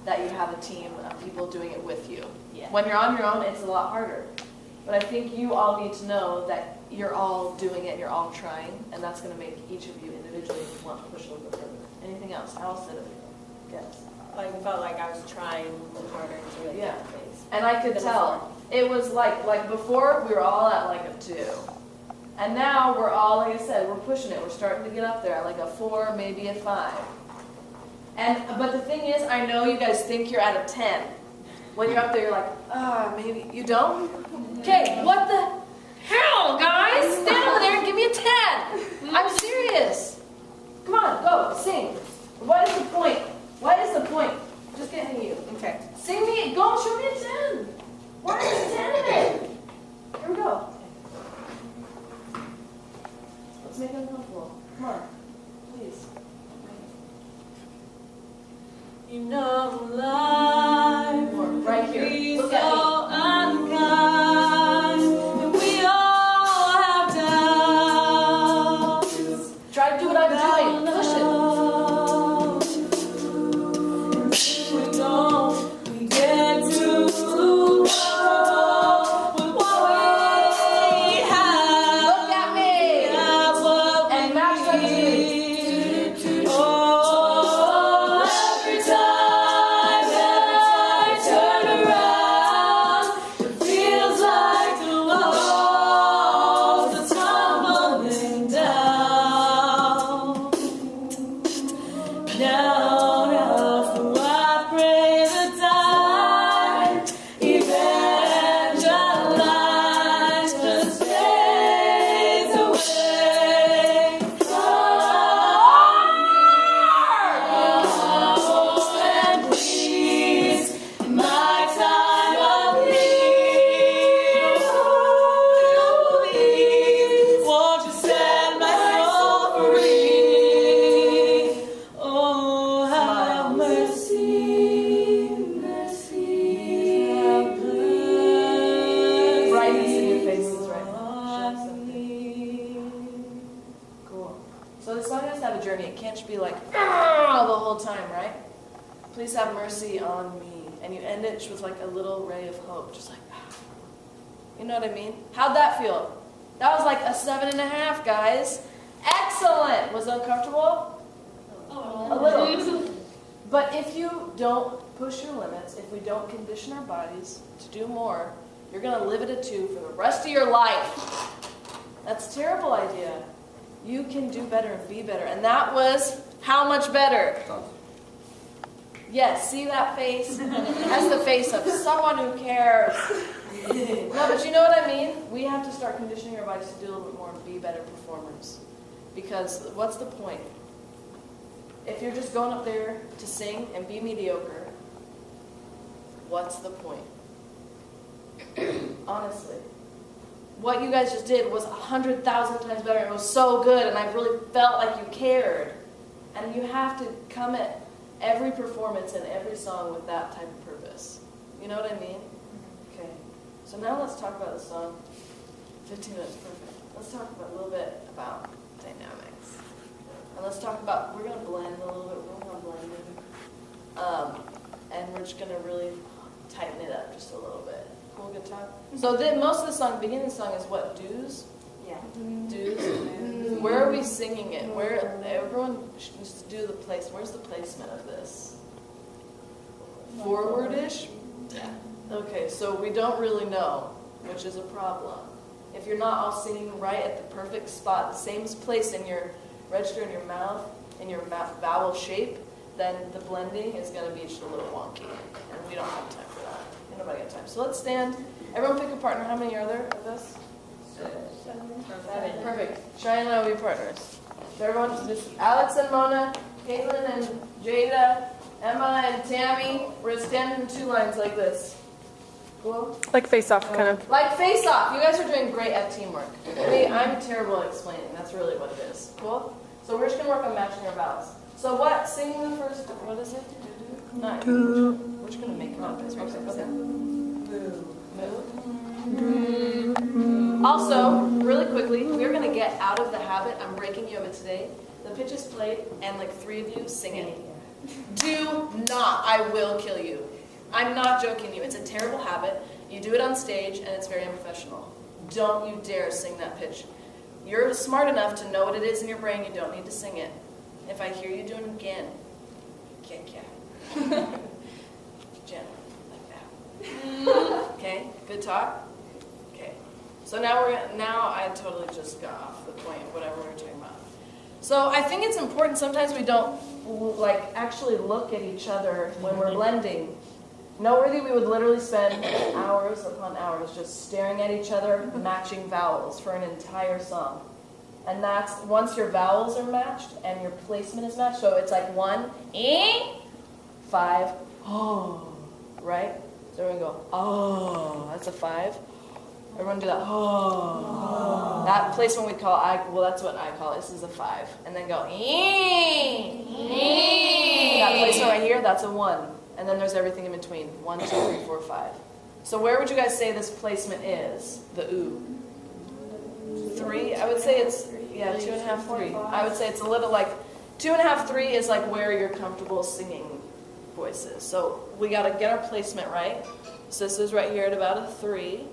that you have a team of people doing it with you. Yeah. When you're on your own, it's a lot harder. But I think you all need to know that you're all doing it, you're all trying, and that's going to make each of you individually want to push a little bit further. Anything else? Allison? Yes. Like, I felt like I was trying harder to really get the pace. And I could tell. It was like before, we were all at like a 2. And now we're all, like I said, we're pushing it. We're starting to get up there at like a 4, maybe a 5. But the thing is, I know you guys think you're at a 10. When you're up there, you're like, maybe. You don't? Okay, what the hell, guys? Stand over there and give me a 10. I'm serious. Come on, go, sing. What is the point? What is the point? Just getting you. Okay. Sing me, go, show me a 10. Why is it 10 in it? Here we go. Let's make it uncomfortable. Come on, please. You know life right here. Look at me. Unkind, and we all have doubts. Try to do what I'm doing. Push it. We get to with what we have. Look at me. And match that to me. Oh, every time that I turn around, it feels like the walls are tumbling down. Now, so I pray the time Evangeline just fades away and please, in my time of need, please, won't you set my soul free? Oh, have mercy, mercy, have mercy. Brightness in your faces right now. on me. Cool. So the song has to have a journey. It can't just be like, the whole time, right? Please have mercy on me. And you end it with like a little ray of hope. Just like, you know what I mean? How'd that feel? That was like a 7.5, guys. Excellent. Was it uncomfortable? A little. But if you don't push your limits, if we don't condition our bodies to do more, you're going to live at a 2 for the rest of your life. That's a terrible idea. You can do better and be better. And that was how much better? Yes, see that face? That's the face of someone who cares. No, but you know what I mean? We have to start conditioning our bodies to do a little bit more and be better performers. Because what's the point? If you're just going up there to sing and be mediocre, what's the point? Honestly. What you guys just did was 100,000 times better. It was so good, and I really felt like you cared. And you have to come at every performance and every song with that type of purpose. You know what I mean? Okay. So now let's talk about the song. 15 minutes, perfect. Let's talk about a little bit about dynamics. And let's talk about, we're going to blend a little bit. We're going to blend in. And we're just going to really tighten it up just a little bit. Cool guitar? So then most of the song, the beginning of the song is what? Do's? Yeah. Do's? Where are we singing it? Where, everyone needs to do the place. Where's the placement of this? Forward-ish? Yeah. Okay, so we don't really know, which is a problem. If you're not all singing right at the perfect spot, the same place in your register in your mouth, in your vowel shape, then the blending is going to be just a little wonky. And we don't have time for that. Nobody got time. So let's stand. Everyone pick a partner. How many are there of us? 7. Perfect. Cheyenne and I will be partners. So everyone, just Alex and Mona, Caitlin and Jada, Emma and Tammy. We're going to stand in 2 lines like this. Cool? Like face off, kind of. Like face off. You guys are doing great at teamwork. I'm terrible at explaining. That's really what it is. Cool? So we're just going to work on matching our vowels. So what? Sing the first, what is it? Nine. We're just going to make it up. Move. Also, really quickly, we're going to get out of the habit. I'm breaking you of it today. The pitch is played, and like 3 of you sing it. Do not. I will kill you. I'm not joking you. It's a terrible habit. You do it on stage, and it's very unprofessional. Don't you dare sing that pitch. You're smart enough to know what it is in your brain. You don't need to sing it. If I hear you doing it again, gently, like that. Okay, good talk? Okay. So now I totally just got off the point of whatever we were talking about. So I think it's important, sometimes we don't like actually look at each other when we're blending. Noteworthy, we would literally spend hours upon hours just staring at each other, matching vowels for an entire song. And that's, once your vowels are matched and your placement is matched, so it's like 1, 5, oh, right? So everyone go, oh, that's a 5. Everyone do that, oh. That placement we call, well, that's what I call it. This is a 5. And then go, that placement right here, that's a 1. And then there's everything in between, 1, 2, 3, 4, 5. So where would you guys say this placement is, the ooh? 3? I would say it's, 2.5, 3. I would say it's a little like, 2.5, 3 is like where you're comfortable singing voices. So we got to get our placement right. So this is right here at about a 3.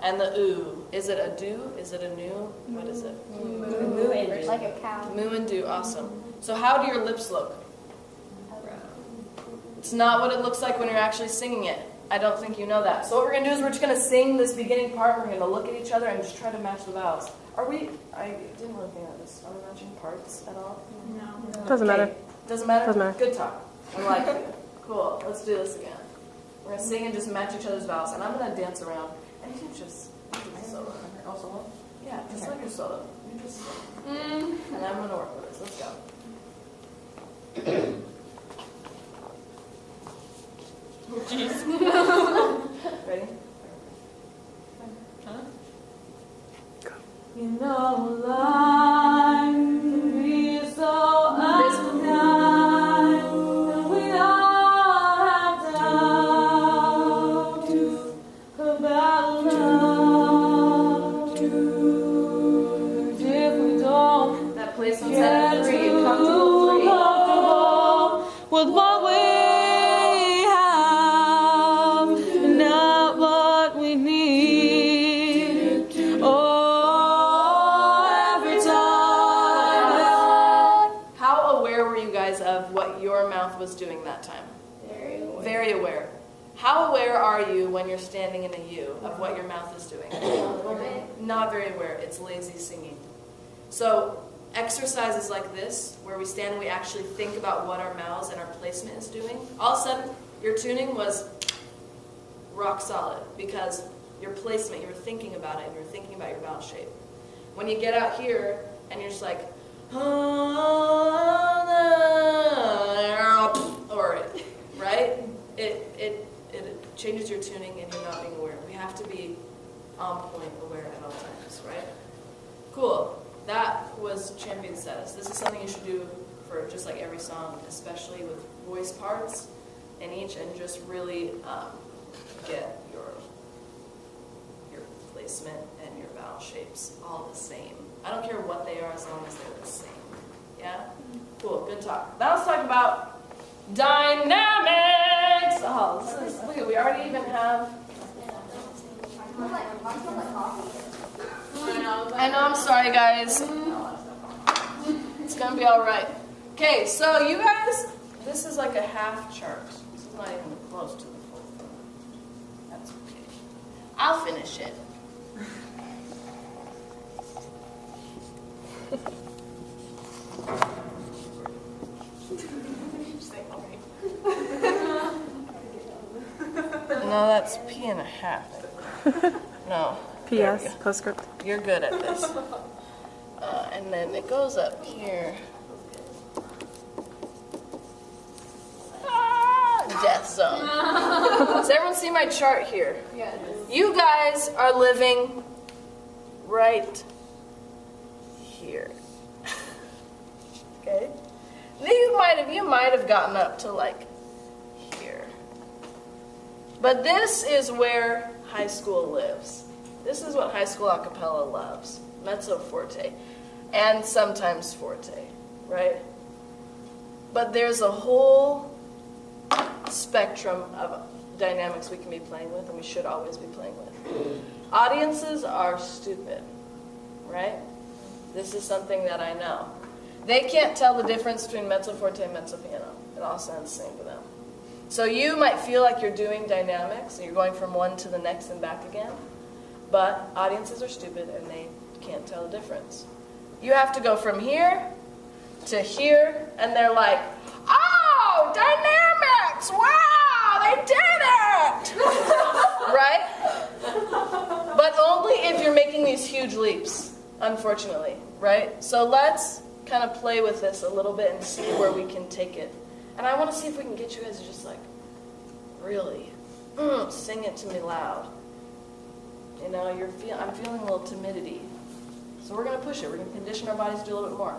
And the ooh, is it a do? Is it a new? What is it? Moo and do. Like a cow. Moo and do, awesome. So how do your lips look? It's not what it looks like when you're actually singing it. I don't think you know that. So what we're going to do is we're just going to sing this beginning part. We're going to look at each other and just try to match the vowels. I didn't really think of this. Are we matching parts at all? No. Doesn't matter. Doesn't matter? Doesn't matter. Good talk. I like it. Cool. Let's do this again. We're going to sing and just match each other's vowels. And I'm going to dance around. And you can just solo. Oh, solo? Yeah, just like your solo. You just and I'm going to work with this. Let's go. Jeez. Ready? Huh? You know life can be so unkind, and we all have doubts about love. If we don't That placement's get at a 3. too Comfortable 3. comfortable with what we have, not what we need. Oh, every time. How aware were you guys of what your mouth was doing that time? Very aware. How aware are you when you're standing in a U of what your mouth is doing? Not very aware. It's lazy singing. So exercises like this, where we stand and we actually think about what our mouths and our placement is doing, all of a sudden your tuning was rock solid because your placement, you were thinking about it and you're thinking about your vowel shape. When you get out here and you're just like, or right? It changes your tuning and you're not being aware. We have to be on point, aware at all times, right? Cool. That was champion status. This is something you should do for just like every song, especially with voice parts in each, and just really get your placement and your vowel shapes all the same. I don't care what they are as long as they're the same. Yeah? Cool, good talk. Now let's talk about dynamics. Oh, this is, look at, we already even have, I know, I'm sorry guys. It's gonna be alright. Okay, so you guys, this is like a half chart. This is not even close to the full thing. That's okay. I'll finish it. No, that's P.5. No. P.S. Postscript. You're good at this. And then it goes up here. Death zone. Does everyone see my chart here? Yes. You guys are living right here. Okay? You might have gotten up to like here. But this is where high school lives. This is what high school a cappella loves. Mezzo forte. And sometimes forte, right? But there's a whole spectrum of dynamics we can be playing with, and we should always be playing with. Audiences are stupid, right? This is something that I know. They can't tell the difference between mezzo forte and mezzo piano. It all sounds the same to them. So you might feel like you're doing dynamics, and you're going from one to the next and back again, but audiences are stupid, and they can't tell the difference. You have to go from here to here, and they're like, oh, dynamics, wow, they did it, right? But only if you're making these huge leaps, unfortunately, right? So let's kind of play with this a little bit and see where we can take it. And I want to see if we can get you guys to just like, really, sing it to me loud. You know, I'm feeling a little timidity. So we're going to push it. We're going to condition our bodies to do a little bit more.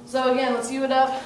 So again, let's cue it up.